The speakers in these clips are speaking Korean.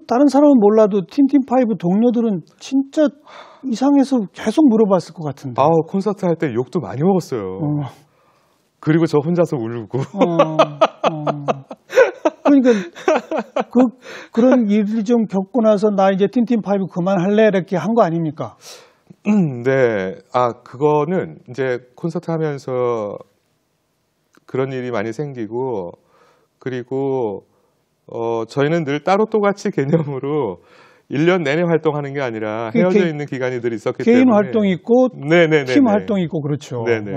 다른 사람은 몰라도 틴틴파이브 동료들은 진짜 이상해서 계속 물어봤을 것 같은데. 아우, 콘서트 할 때 욕도 많이 먹었어요. 그리고 저 혼자서 울고. 그러니까 그런 일이 좀 겪고 나서 나 이제 틴틴파이브 그만할래 이렇게 한 거 아닙니까? 네. 그거는 이제 콘서트 하면서 그런 일이 많이 생기고, 그리고 저희는 늘 따로 또같이 개념으로 1년 내내 활동하는 게 아니라 헤어져 있는 기간이들이 있었기 개인 때문에. 개인 활동이 있고 네네네네. 팀 활동이 있고 그렇죠. 네네.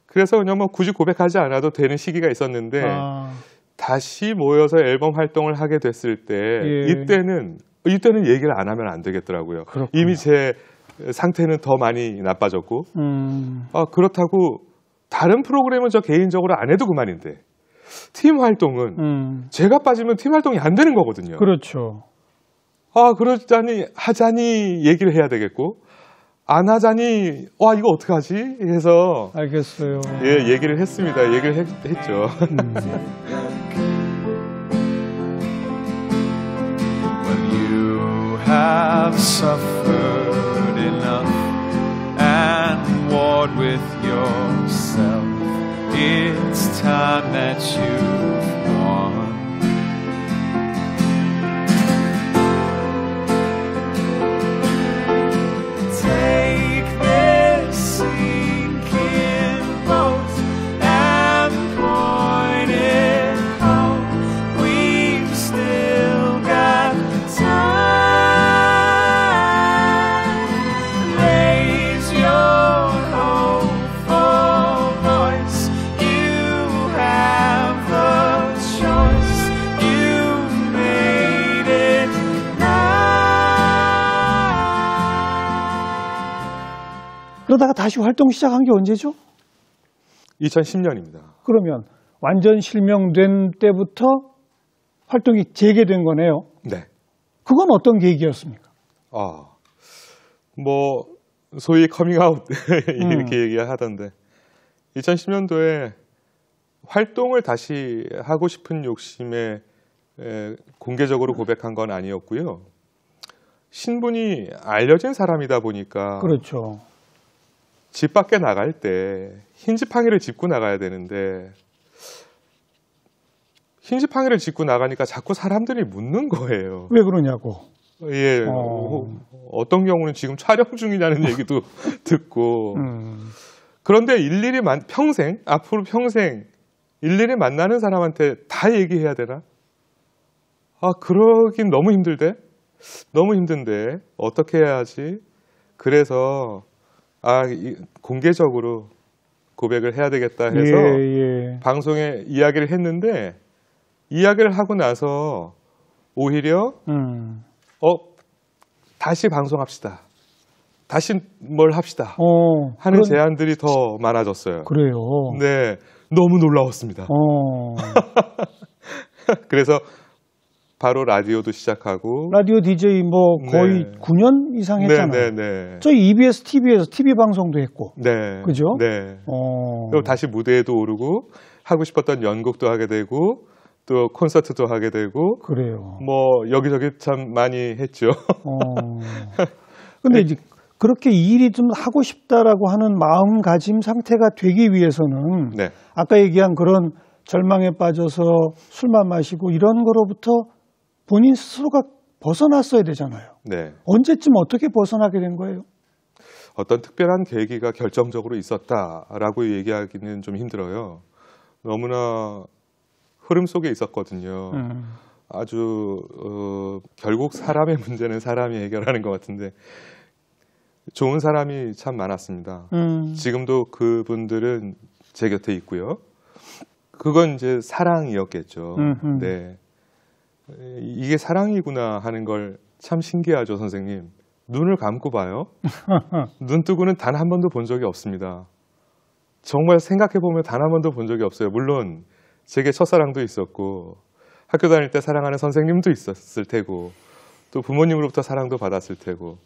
그래서 그냥 뭐 굳이 고백하지 않아도 되는 시기가 있었는데 다시 모여서 앨범 활동을 하게 됐을 때 이때는 얘기를 안 하면 안 되겠더라고요. 그렇구나. 이미 제 상태는 더 많이 나빠졌고 그렇다고 다른 프로그램은 저 개인적으로 안 해도 그만인데 팀 활동은 제가 빠지면 팀 활동이 안 되는 거거든요. 그렇죠. 그러자니 하자니 얘기를 해야 되겠고 안 하자니 이거 어떡하지 해서 알겠어요. 예, 얘기를 했습니다. 얘기를 했죠. When you have suffered enough and warred with yourself, it's time that you've won. Take this sinking boat and point it home. We've still got time. Raise your hopeful voice. You have the choice. You made it now. 그러다가 다시 활동 시작한 게 언제죠? 2010년입니다. 그러면 완전 실명된 때부터 활동이 재개된 거네요. 네. 그건 어떤 계기였습니까? 뭐 소위 커밍아웃 이렇게 얘기하던데 2010년도에 활동을 다시 하고 싶은 욕심에 공개적으로 고백한 건 아니었고요. 신분이 알려진 사람이다 보니까 그렇죠. 집 밖에 나갈 때 흰지팡이를 짚고 나가야 되는데 흰지팡이를 짚고 나가니까 자꾸 사람들이 묻는 거예요. 왜 그러냐고. 예, 어떤 경우는 지금 촬영 중이냐는 얘기도 듣고 그런데 앞으로 평생 일일이 만나는 사람한테 다 얘기해야 되나? 그러긴 너무 힘든데 어떻게 해야 하지? 그래서 공개적으로 고백을 해야 되겠다 해서 방송에 이야기를 했는데 이야기를 하고 나서 오히려 다시 방송합시다. 다시 뭘 합시다. 하는 제안들이 더 많아졌어요. 그래요. 네, 너무 놀라웠습니다. 그래서 바로 라디오도 시작하고 라디오 DJ 뭐 거의 9년 이상 했잖아요. 네. 저희 EBS TV에서 TV 방송도 했고. 네. 그죠? 네. 그리고 다시 무대에도 오르고 하고 싶었던 연극도 하게 되고 또 콘서트도 하게 되고 그래요. 뭐 여기저기 참 많이 했죠. 근데 이제 그렇게 이 일이 좀 하고 싶다라고 하는 마음가짐 상태가 되기 위해서는 아까 얘기한 그런 절망에 빠져서 술만 마시고 이런 거로부터 본인 스스로가 벗어났어야 되잖아요. 네. 언제쯤 어떻게 벗어나게 된 거예요? 어떤 특별한 계기가 결정적으로 있었다라고 얘기하기는 좀 힘들어요. 너무나 흐름 속에 있었거든요. 아주 결국 사람의 문제는 사람이 해결하는 것 같은데 좋은 사람이 참 많았습니다. 지금도 그분들은 제 곁에 있고요. 그건 이제 사랑이었겠죠. 네. 이게 사랑이구나 하는 걸 참 신기하죠, 선생님. 눈을 감고 봐요. 눈 뜨고는 단 한 번도 본 적이 없습니다. 정말 생각해보면 단 한 번도 본 적이 없어요. 물론 제게 첫사랑도 있었고 학교 다닐 때 사랑하는 선생님도 있었을 테고 또 부모님으로부터 사랑도 받았을 테고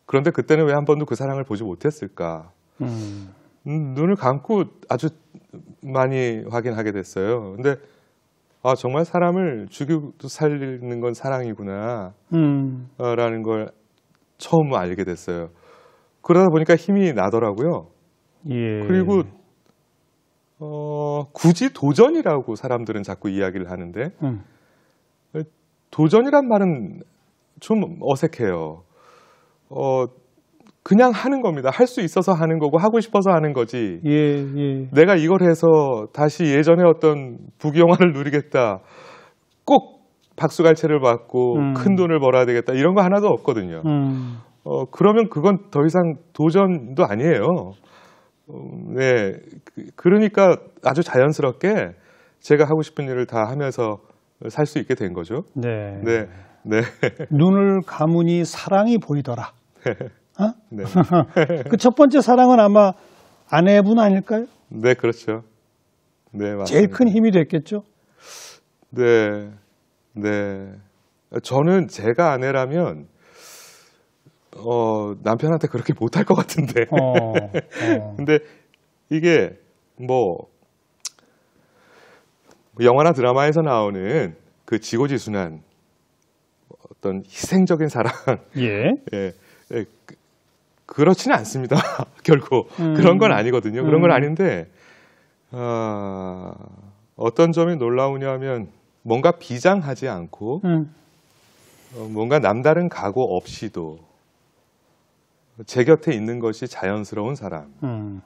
그런데 그때는 왜 한 번도 그 사랑을 보지 못했을까? 눈을 감고 아주 많이 확인하게 됐어요. 근데 아, 정말 사람을 죽이고 살리는 건 사랑이구나 라는 걸 처음 알게 됐어요. 그러다 보니까 힘이 나더라고요. 예. 그리고 굳이 도전이라고 사람들은 자꾸 이야기를 하는데 도전이란 말은 좀 어색해요. 그냥 하는 겁니다. 할 수 있어서 하는 거고 하고 싶어서 하는 거지. 예, 예. 내가 이걸 해서 다시 예전에 어떤 부귀영화를 누리겠다. 꼭 박수갈채를 받고 큰 돈을 벌어야 되겠다. 이런 거 하나도 없거든요. 그러면 그건 더 이상 도전도 아니에요. 네. 그러니까 아주 자연스럽게 제가 하고 싶은 일을 다 하면서 살 수 있게 된 거죠. 네. 네. 네. 눈을 감으니 사랑이 보이더라. 어? 네. 그 첫 번째 사랑은 아마 아내분 아닐까요? 네, 그렇죠. 네, 맞습니다. 제일 큰 힘이 됐겠죠? 네. 네. 저는 제가 아내라면 남편한테 그렇게 못할 것 같은데. 근데 이게 뭐 영화나 드라마에서 나오는 그 지고지순한 어떤 희생적인 사랑. 예. 예. 예. 그렇지는 않습니다. 결코 그런 건 아니거든요. 그런 건 아닌데 어떤 점이 놀라우냐면 뭔가 비장하지 않고 뭔가 남다른 각오 없이도 제 곁에 있는 것이 자연스러운 사람.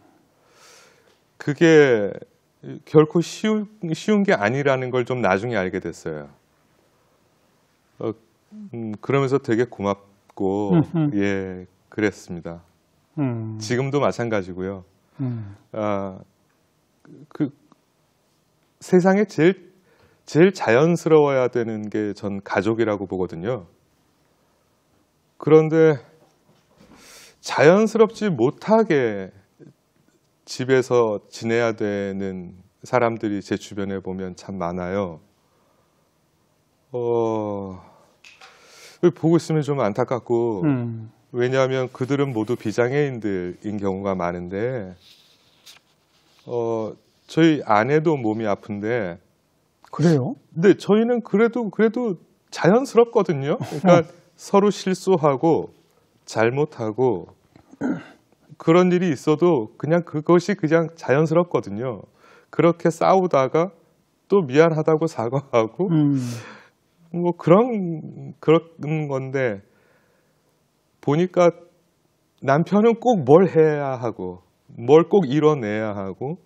그게 결코 쉬운 게 아니라는 걸 좀 나중에 알게 됐어요. 그러면서 되게 고맙고 예, 그랬습니다. 지금도 마찬가지고요. 그 세상에 제일 자연스러워야 되는 게 전 가족이라고 보거든요. 그런데 자연스럽지 못하게 집에서 지내야 되는 사람들이 제 주변에 보면 참 많아요. 보고 있으면 좀 안타깝고 왜냐하면 그들은 모두 비장애인들인 경우가 많은데 저희 아내도 몸이 아픈데 그래요? 근데 저희는 그래도 자연스럽거든요. 그러니까 서로 실수하고 잘못하고 그런 일이 있어도 그냥 그것이 그냥 자연스럽거든요. 그렇게 싸우다가 또 미안하다고 사과하고 뭐 그런 건데 보니까 남편은 꼭 뭘 해야 하고 뭘 꼭 이뤄내야 하고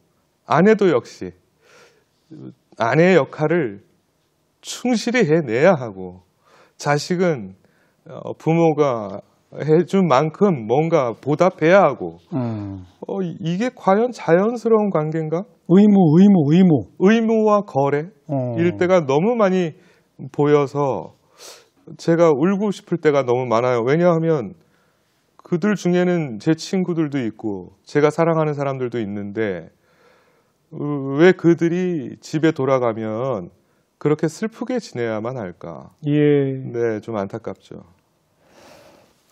아내도 역시 아내의 역할을 충실히 해내야 하고 자식은 부모가 해준 만큼 뭔가 보답해야 하고 이게 과연 자연스러운 관계인가? 의무와 거래 일 때가 너무 많이 보여서 제가 울고 싶을 때가 너무 많아요. 왜냐하면 그들 중에는 제 친구들도 있고 제가 사랑하는 사람들도 있는데 왜 그들이 집에 돌아가면 그렇게 슬프게 지내야만 할까? 예. 네, 좀 안타깝죠.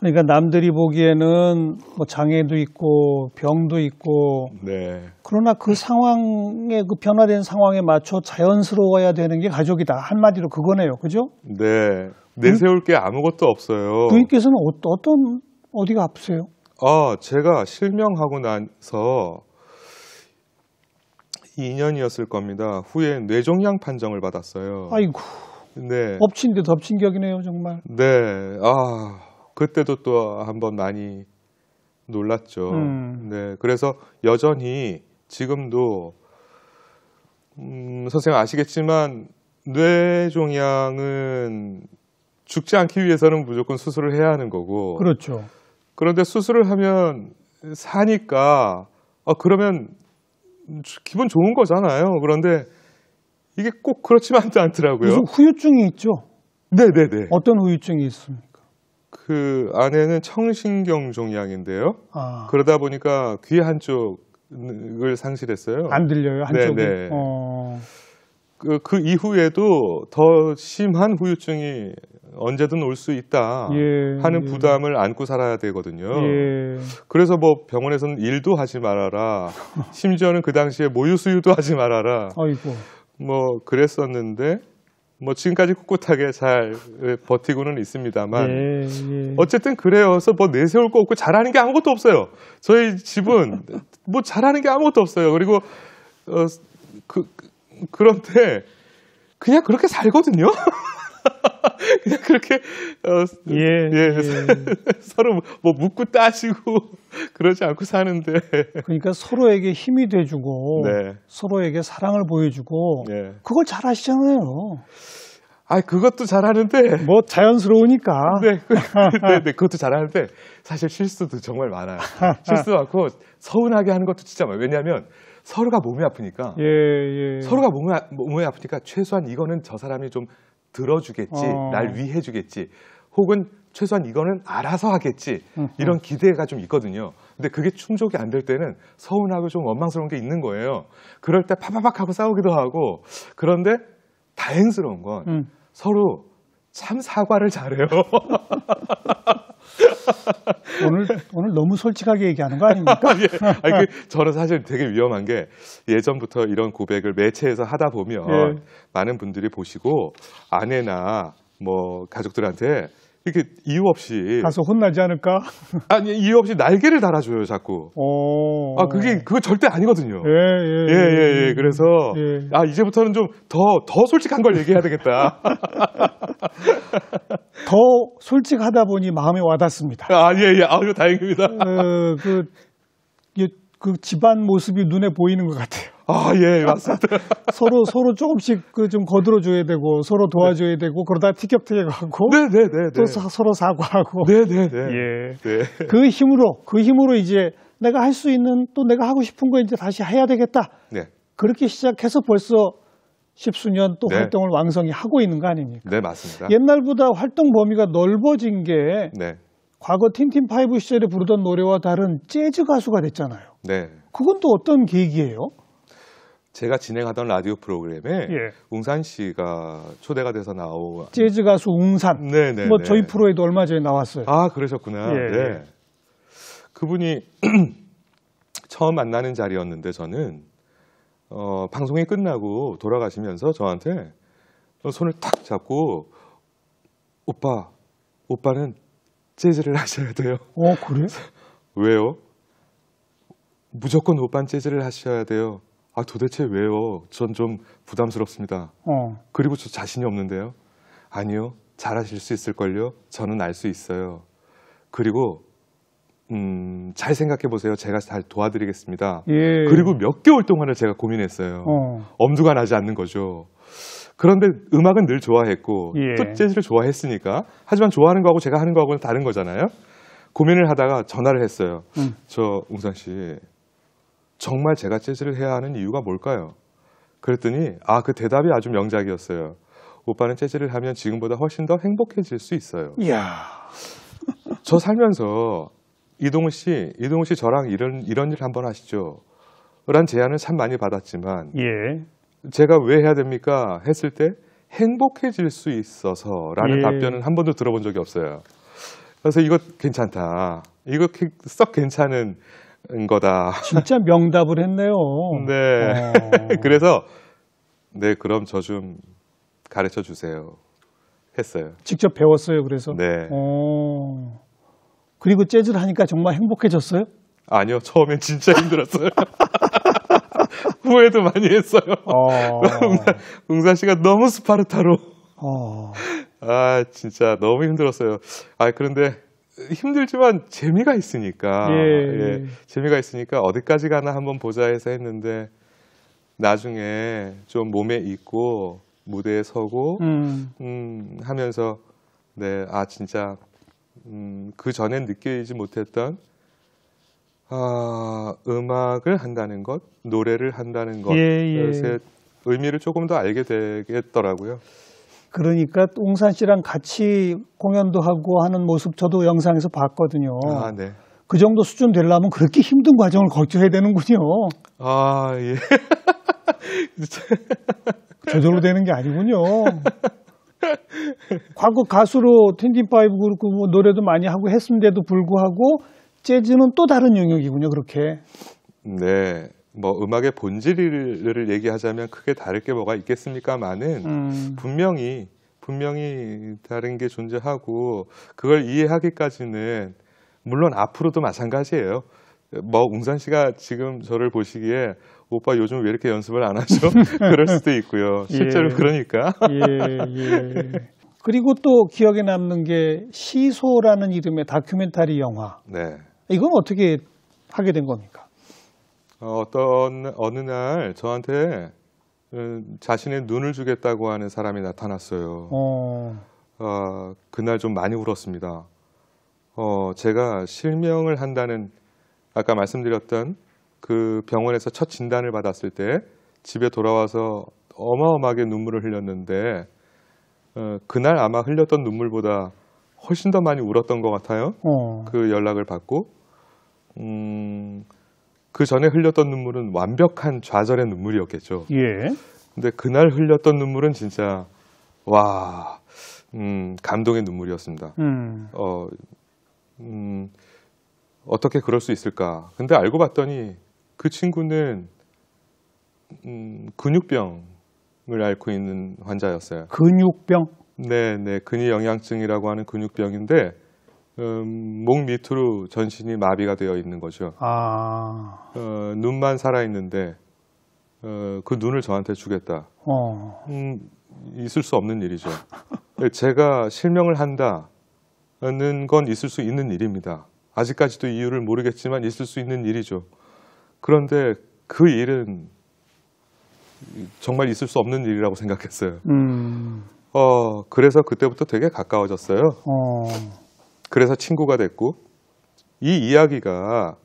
그러니까 남들이 보기에는 뭐 장애도 있고 병도 있고 네. 그러나 그 상황에 그 변화된 상황에 맞춰 자연스러워야 되는 게 가족이다. 한마디로 그거네요. 그죠? 네. 내세울 게 아무것도 없어요. 부인께서는 어디가 아프세요? 제가 실명하고 나서 2년이었을 겁니다. 후에 뇌종양 판정을 받았어요. 아이고. 네. 엎친 데 덮친 격이네요, 정말. 네. 그때도 또 한번 많이 놀랐죠. 네. 그래서 여전히 지금도 선생님 아시겠지만 뇌종양은 죽지 않기 위해서는 무조건 수술을 해야 하는 거고. 그렇죠. 그런데 수술을 하면 사니까 그러면 기분 좋은 거잖아요. 그런데 이게 꼭 그렇지만도 않더라고요. 무슨 후유증이 있죠? 네네네. 어떤 후유증이 있습니까? 그 안에는 청신경 종양인데요. 그러다 보니까 귀 한쪽을 상실했어요. 안 들려요, 한쪽이. 네네. 그 이후에도 더 심한 후유증이 언제든 올 수 있다 하는 부담을 안고 살아야 되거든요. 그래서 뭐 병원에서는 일도 하지 말아라. 심지어는 그 당시에 모유 수유도 하지 말아라. 아이고. 뭐 그랬었는데 뭐 지금까지 꿋꿋하게 잘 버티고는 있습니다만 어쨌든 그래서 뭐 내세울 거 없고 잘하는 게 아무것도 없어요. 저희 집은 뭐 잘하는 게 아무것도 없어요. 그리고 그런데 그냥 그렇게 살거든요. 그냥 그렇게 서로 뭐 묻고 따지고 그러지 않고 사는데 그러니까 서로에게 힘이 돼주고 서로에게 사랑을 보여주고 그걸 잘 하시잖아요. 아, 그것도 잘하는데 뭐 자연스러우니까. 네, 그것도 잘하는데 사실 실수도 정말 많아요. 실수 많고 서운하게 하는 것도 진짜 많아요. 왜냐하면 서로가 몸이 아프니까 서로가 몸이 아프니까 최소한 이거는 저 사람이 좀 들어주겠지, 날 위해주겠지, 혹은 최소한 이거는 알아서 하겠지, 이런 기대가 좀 있거든요. 근데 그게 충족이 안 될 때는 서운하고 좀 원망스러운 게 있는 거예요. 그럴 때 파바박 하고 싸우기도 하고. 그런데 다행스러운 건 서로 참 사과를 잘해요. 오늘 너무 솔직하게 얘기하는 거 아닙니까? 아니, 저는 사실 되게 위험한 게 예전부터 이런 고백을 매체에서 하다 보면 많은 분들이 보시고 아내나 뭐 가족들한테 이렇게 이유 없이 가서 혼나지 않을까? 아니, 이유 없이 날개를 달아줘요, 자꾸. 그거 절대 아니거든요. 그래서 이제부터는 좀 더 솔직한 걸 얘기해야 되겠다. 더 솔직하다 보니 마음에 와닿습니다. 아유, 다행입니다. 그 집안 모습이 눈에 보이는 것 같아요. 맞습니다. 서로 조금씩 좀 거들어줘야 되고, 서로 도와줘야 되고, 그러다 티격태격하고, 또 서로 사과하고. 그 힘으로 이제 내가 할 수 있는, 또 내가 하고 싶은 거 이제 다시 해야 되겠다. 그렇게 시작해서 벌써 십수년 또 활동을 왕성히 하고 있는 거 아닙니까? 네, 맞습니다. 옛날보다 활동 범위가 넓어진 게, 과거 틴틴파이브 시절에 부르던 노래와 다른 재즈 가수가 됐잖아요. 그건 또 어떤 계기예요? 제가 진행하던 라디오 프로그램에 웅산 씨가 초대가 돼서 나온 재즈 가수 웅산. 뭐 저희 프로에도 얼마 전에 나왔어요. 그러셨구나. 그분이 처음 만나는 자리였는데 저는 방송이 끝나고 돌아가시면서 저한테 손을 탁 잡고 오빠는 재즈를 하셔야 돼요. 그래? 왜요? 무조건 오빠는 재즈를 하셔야 돼요. 도대체 왜요? 전 좀 부담스럽습니다. 그리고 저 자신이 없는데요. 아니요, 잘하실 수 있을걸요. 저는 알 수 있어요. 그리고 잘 생각해 보세요. 제가 잘 도와드리겠습니다. 그리고 몇 개월 동안을 제가 고민했어요. 엄두가 나지 않는 거죠. 그런데 음악은 늘 좋아했고 또 재즈를 좋아했으니까. 하지만 좋아하는 거하고 제가 하는 거하고는 다른 거잖아요. 고민을 하다가 전화를 했어요. 저 웅산 씨, 정말 제가 재즈를 해야 하는 이유가 뭘까요? 그랬더니 그 대답이 아주 명작이었어요. 오빠는 재즈를 하면 지금보다 훨씬 더 행복해질 수 있어요. 저 살면서 이동우 씨 저랑 이런 일 한번 하시죠. 라는 제안을 참 많이 받았지만 제가 왜 해야 됩니까? 했을 때 행복해질 수 있어서라는 답변은 한 번도 들어본 적이 없어요. 그래서 이거 괜찮다. 이거 썩 괜찮은 거다. 진짜 명답을 했네요. 그래서 그럼 저 좀 가르쳐 주세요. 했어요. 직접 배웠어요. 그래서. 그리고 재즈를 하니까 정말 행복해졌어요? 아니요, 처음엔 진짜 힘들었어요. 후회도 많이 했어요. 웅산 씨가 너무 스파르타로. 진짜 너무 힘들었어요. 그런데 힘들지만 재미가 있으니까. 재미가 있으니까 어디까지 가나 한번 보자 해서 했는데 나중에 좀 몸에 익고 무대에 서고 하면서 진짜 그 전엔 느끼지 못했던 음악을 한다는 것, 노래를 한다는 것의 의미를 조금 더 알게 되겠더라고요. 그러니까 웅산 씨랑 같이 공연도 하고 하는 모습 저도 영상에서 봤거든요. 그 정도 수준 되려면 그렇게 힘든 과정을 거쳐야 되는군요. 저절로 되는 게 아니군요. 과거 가수로 틴틴파이브 그룹 노래도 많이 하고 했음에도 불구하고 재즈는 또 다른 영역이군요. 그렇게. 뭐 음악의 본질을 얘기하자면 크게 다를 게 뭐가 있겠습니까만은 분명히 다른 게 존재하고 그걸 이해하기까지는 물론 앞으로도 마찬가지예요. 뭐 웅산 씨가 지금 저를 보시기에 오빠 요즘 왜 이렇게 연습을 안 하죠? 그럴 수도 있고요. 실제로 예. 그러니까. 예. 그리고 또 기억에 남는 게 시소라는 이름의 다큐멘터리 영화. 네. 이건 어떻게 하게 된 겁니까? 어느 날 저한테 자신의 눈을 주겠다고 하는 사람이 나타났어요. 그날 좀 많이 울었습니다. 제가 실명을 한다는 아까 말씀드렸던 그 병원에서 첫 진단을 받았을 때 집에 돌아와서 어마어마하게 눈물을 흘렸는데 그날 아마 흘렸던 눈물보다 훨씬 더 많이 울었던 것 같아요. 그 연락을 받고 그 전에 흘렸던 눈물은 완벽한 좌절의 눈물이었겠죠. 예. 근데 그날 흘렸던 눈물은 진짜 와 감동의 눈물이었습니다. 어떻게 그럴 수 있을까? 근데 알고 봤더니 그 친구는 근육병을 앓고 있는 환자였어요. 근육병? 네, 근위영양증이라고 하는 근육병인데 목 밑으로 전신이 마비가 되어 있는 거죠. 눈만 살아 있는데 그 눈을 저한테 주겠다. 있을 수 없는 일이죠. 제가 실명을 한다는 건 있을 수 있는 일입니다. 아직까지도 이유를 모르겠지만 있을 수 있는 일이죠. 그런데 그 일은 정말 있을 수 없는 일이라고 생각했어요. 그래서 그때부터 되게 가까워졌어요. 그래서 친구가 됐고 이 이야기가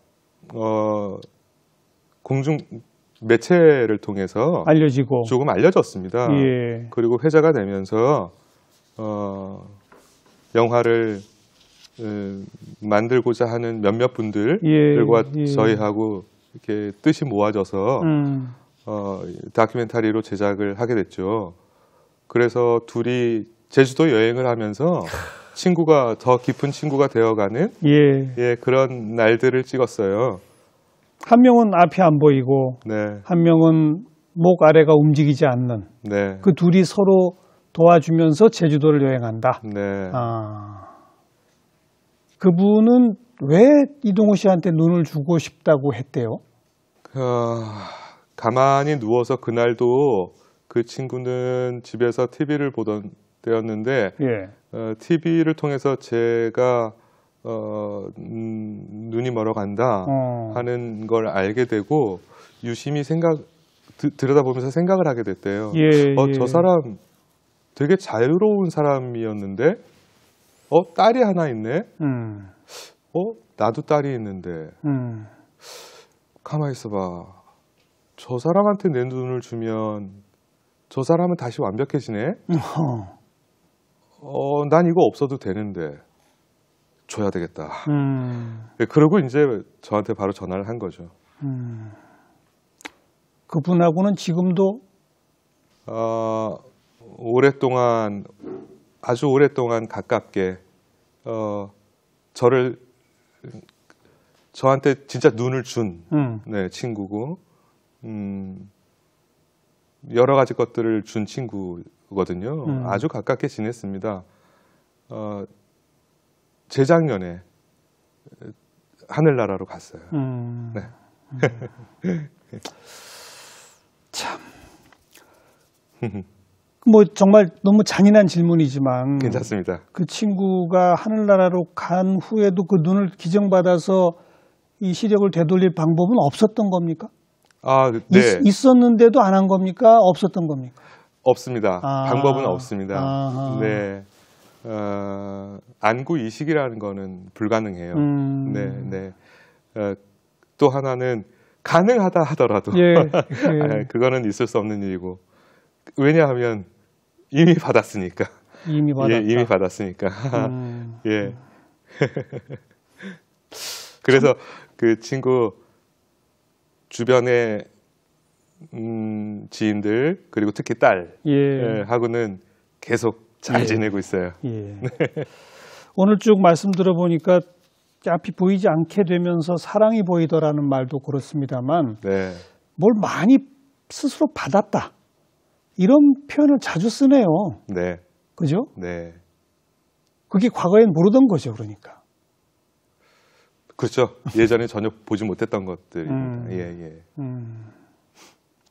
공중 매체를 통해서 알려지고 조금 알려졌습니다. 예. 그리고 회자가 되면서 영화를 만들고자 하는 몇몇 분들과 저희하고 이렇게 뜻이 모아져서 다큐멘터리로 제작을 하게 됐죠. 그래서 둘이 제주도 여행을 하면서 친구가 더 깊은 친구가 되어가는 그런 날들을 찍었어요. 한 명은 앞이 안 보이고 네. 한 명은 목 아래가 움직이지 않는 네. 그 둘이 서로 도와주면서 제주도를 여행한다. 네. 그분은 왜 이동호 씨한테 눈을 주고 싶다고 했대요? 가만히 누워서 그날도 그 친구는 집에서 TV를 보던 때였는데 TV를 통해서 제가 눈이 멀어간다 하는 걸 알게 되고 유심히 들여다보면서 생각을 하게 됐대요. 저 사람 되게 자유로운 사람이었는데 딸이 하나 있네. 나도 딸이 있는데 가만히 있어봐. 저 사람한테 내 눈을 주면 저 사람은 다시 완벽해지네. 난 이거 없어도 되는데 줘야 되겠다. 그러고 이제 저한테 바로 전화를 한 거죠. 그분하고는 지금도 아주 오랫동안 가깝게 저한테 진짜 눈을 준 친구고 여러 가지 것들을 준 친구거든요. 아주 가깝게 지냈습니다. 재작년에 하늘나라로 갔어요. 네. 참. 뭐 정말 너무 잔인한 질문이지만 괜찮습니다. 그 친구가 하늘나라로 간 후에도 그 눈을 기증받아서 이 시력을 되돌릴 방법은 없었던 겁니까? 네. 있었는데도 안 한 겁니까? 없었던 겁니까? 없습니다. 방법은 없습니다. 네. 안구 이식이라는 거는 불가능해요. 네. 또 하나는 가능하다 하더라도 그거는 있을 수 없는 일이고 왜냐하면 이미 받았으니까. 이미 받았다. 이미 받았으니까. 예. 그래서 그 친구 주변의 지인들 그리고 특히 딸 하고는 계속 잘 지내고 있어요. 오늘 쭉 말씀 들어보니까 앞이 보이지 않게 되면서 사랑이 보이더라는 말도 그렇습니다만 뭘 많이 스스로 받았다. 이런 표현을 자주 쓰네요. 네. 그죠? 네. 그게 과거엔 모르던 거죠, 그러니까. 그렇죠. 예전에 전혀 보지 못했던 것들입니다. 예, 예.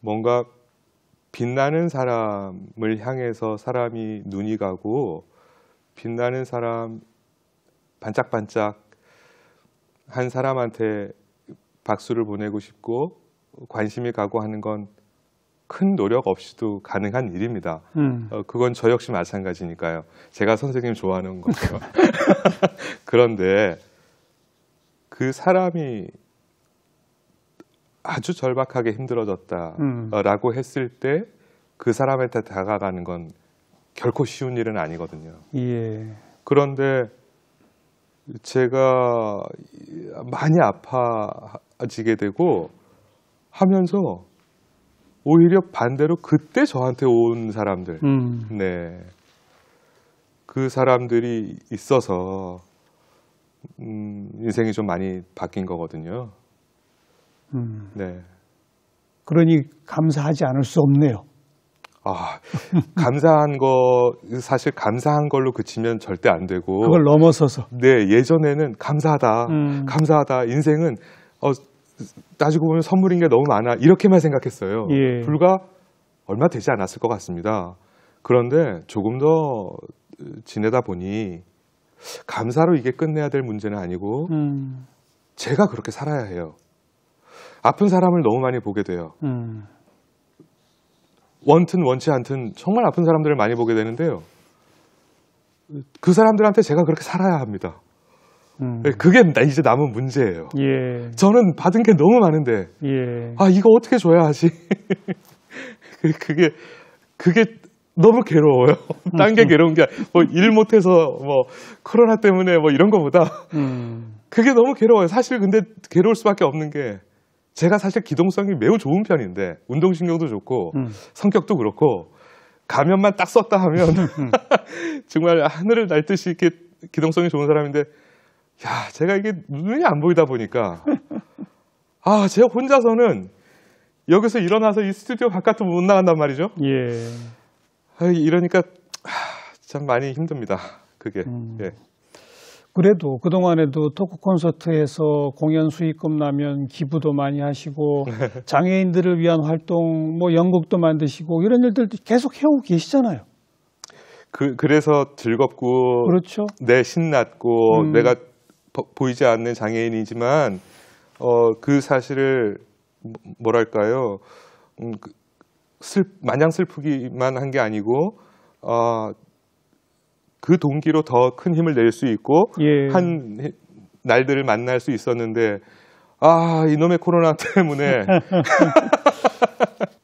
뭔가 빛나는 사람을 향해서 사람이 눈이 가고 빛나는 사람 반짝반짝 한 사람한테 박수를 보내고 싶고 관심이 가고 하는 건 큰 노력 없이도 가능한 일입니다. 그건 저 역시 마찬가지니까요. 제가 선생님 좋아하는 거죠. 그런데 그 사람이 아주 절박하게 힘들어졌다라고 했을 때 그 사람한테 다가가는 건 결코 쉬운 일은 아니거든요. 예. 그런데 제가 많이 아파지게 되고 하면서 오히려 반대로 그때 저한테 온 사람들, 네, 그 사람들이 있어서 인생이 좀 많이 바뀐 거거든요. 네. 그러니 감사하지 않을 수 없네요. 아, 감사한 거, 사실 감사한 걸로 그치면 절대 안 되고. 그걸 넘어서서. 네, 예전에는 감사하다, 감사하다. 인생은, 따지고 보면 선물인 게 너무 많아. 이렇게만 생각했어요. 예. 불과 얼마 되지 않았을 것 같습니다. 그런데 조금 더 지내다 보니 감사로 이게 끝내야 될 문제는 아니고 제가 그렇게 살아야 해요. 아픈 사람을 너무 많이 보게 돼요. 원튼 원치 않든 정말 아픈 사람들을 많이 보게 되는데요. 그 사람들한테 제가 그렇게 살아야 합니다. 그게 이제 남은 문제예요. 예. 저는 받은 게 너무 많은데, 예. 아, 이거 어떻게 줘야 하지? 그게 너무 괴로워요. 딴 게 괴로운 게, 일 못해서, 코로나 때문에 이런 거보다, 그게 너무 괴로워요. 사실 근데 괴로울 수밖에 없는 게, 제가 사실 기동성이 매우 좋은 편인데, 운동신경도 좋고, 성격도 그렇고, 가면만 딱 썼다 하면, 정말 하늘을 날듯이 이렇게 기동성이 좋은 사람인데, 야, 제가 이게 눈이 안 보이다 보니까, 제가 혼자서는 여기서 일어나서 이 스튜디오 바깥으로 못 나간단 말이죠. 예. 이러니까 참 많이 힘듭니다. 그게. 예. 그래도 그동안에도 토크 콘서트에서 공연 수익금 나면 기부도 많이 하시고 장애인들을 위한 활동, 연극도 만드시고 이런 일들 계속 해오고 계시잖아요. 그래서 즐겁고, 그렇죠. 신났고, 내가 보이지 않는 장애인이지만, 그 사실을, 뭐랄까요, 마냥 슬프기만 한 게 아니고, 그 동기로 더 큰 힘을 낼 수 있고, 예. 한 날들을 만날 수 있었는데, 이놈의 코로나 때문에.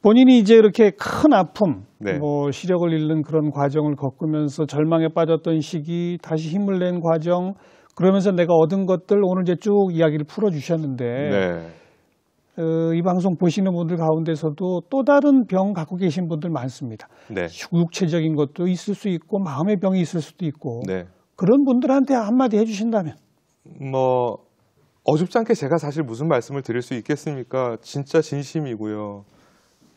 본인이 이제 이렇게 큰 아픔, 네. 시력을 잃는 그런 과정을 겪으면서 절망에 빠졌던 시기, 다시 힘을 낸 과정, 그러면서 내가 얻은 것들 오늘 이제 쭉 이야기를 풀어주셨는데, 네. 이 방송 보시는 분들 가운데서도 또 다른 병 갖고 계신 분들 많습니다. 네. 육체적인 것도 있을 수 있고, 마음의 병이 있을 수도 있고, 네. 그런 분들한테 한마디 해주신다면? 어줍지 않게 제가 사실 무슨 말씀을 드릴 수 있겠습니까? 진짜 진심이고요.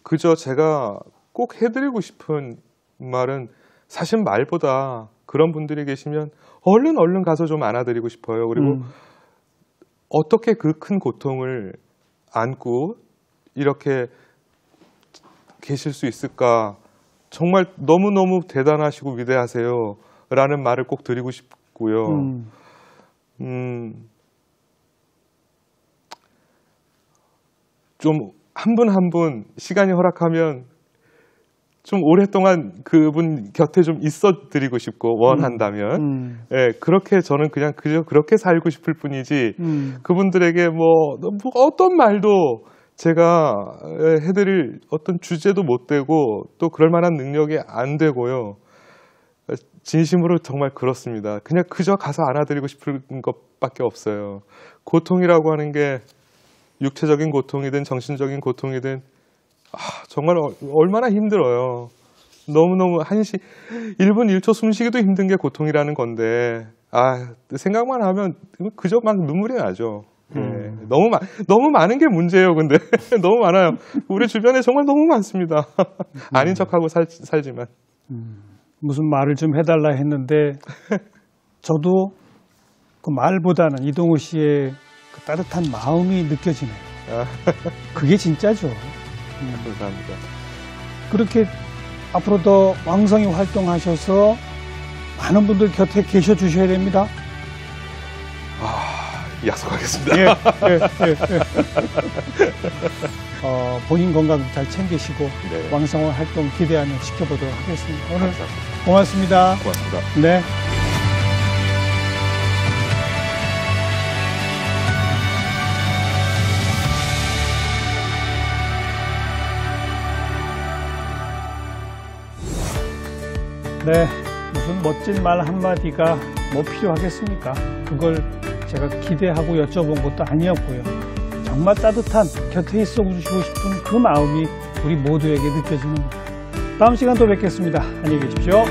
그저 제가 꼭 해드리고 싶은 말은 사실 말보다 그런 분들이 계시면 얼른 가서 좀 안아드리고 싶어요. 그리고 어떻게 그 큰 고통을 안고 이렇게 계실 수 있을까? 정말 너무너무 대단하시고 위대하세요. 라는 말을 꼭 드리고 싶고요. 좀 한 분 한 분 시간이 허락하면 좀 오랫동안 그분 곁에 좀 있어 드리고 싶고 원한다면 그렇게 저는 그저 그렇게 살고 싶을 뿐이지 그분들에게 어떤 말도 제가 해드릴 어떤 주제도 못 되고 또 그럴 만한 능력이 안 되고요. 진심으로 정말 그렇습니다. 그냥 그저 가서 안아드리고 싶은 것밖에 없어요. 고통이라고 하는 게 육체적인 고통이든 정신적인 고통이든 정말 얼마나 힘들어요. 너무너무 1분 1초 숨쉬기도 힘든 게 고통이라는 건데 생각만 하면 그저 막 눈물이 나죠. 너무 많은 게 문제예요. 근데 너무 많아요. 우리 주변에 정말 너무 많습니다. 아닌 척하고 살지만. 무슨 말을 좀 해달라 했는데 저도 그 말보다는 이동우 씨의 그 따뜻한 마음이 느껴지네요. 그게 진짜죠. 감사합니다. 그렇게 앞으로 더 왕성히 활동하셔서 많은 분들 곁에 계셔 주셔야 됩니다. 약속하겠습니다. 예. 본인 건강 잘 챙기시고 왕성한 활동 기대하며 지켜보도록 하겠습니다. 오늘 감사합니다. 고맙습니다. 고맙습니다. 네. 네, 무슨 멋진 말 한마디가 뭐 필요하겠습니까? 그걸 제가 기대하고 여쭤본 것도 아니었고요. 정말 따뜻한 곁에 있어 주시고 싶은 그 마음이 우리 모두에게 느껴지는 겁니다. 다음 시간 또 뵙겠습니다. 안녕히 계십시오.